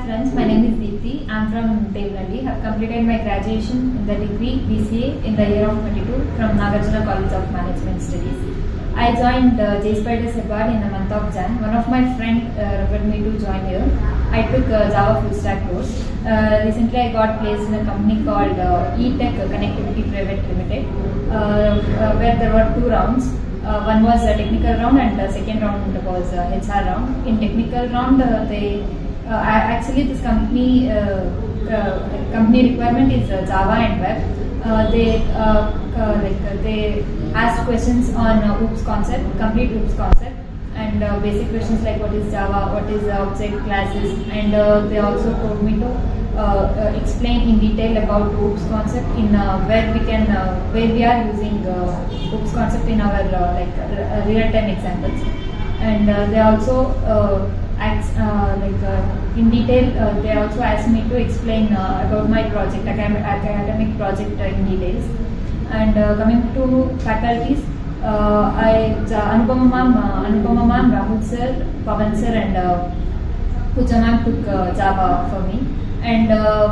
friends, my name is Deepthi. I am from Devnalli. Have completed my graduation in the degree BCA in the year of 22 from Nagarjuna College of Management Studies. I joined JSpiders Hebbal in the month of Jan. One of my friends referred me to join here. I took Java full stack course. Recently I got placed in a company called BTech Connectivity Private Limited, where there were 2 rounds. One was a technical round and the second round was a HR round. In technical round, actually this company requirement is Java and web. They asked questions on OOPS concept, complete OOPS concept, and basic questions like what is Java, what is object classes, and they also told me to explain in detail about OOPS concept in where we are using OOPS concept in our real-time examples, and they also in detail. They also asked me to explain about my project, academic project in details. And coming to faculties, Anupama ma'am, Rahul sir, Pavan sir, and Pooja ma'am took Java for me. And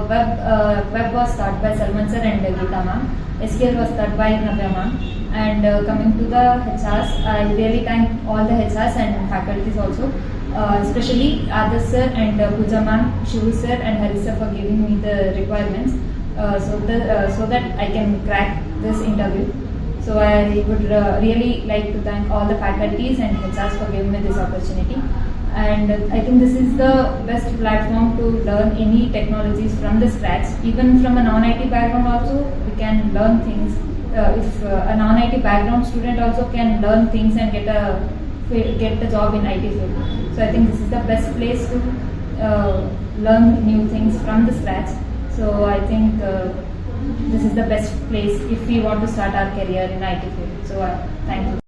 web was taught by Salman sir and Geeta ma'am. SQL was taught by Navya ma'am. And coming to the HRs, I really thank all the HRs and faculties also, especially Adarsh sir and Pooja ma'am, Shivu sir and Hari sir for giving me the requirements so that I can crack this interview. So I would really like to thank all the faculties and HRs for giving me this opportunity. And I think this is the best platform to learn any technologies from the scratch. Even from a non-IT background also, we can learn things. If a non-IT background student also can learn things and get a job in IT field. So I think this is the best place to learn new things from the scratch. So I think this is the best place if we want to start our career in IT field. So thank you.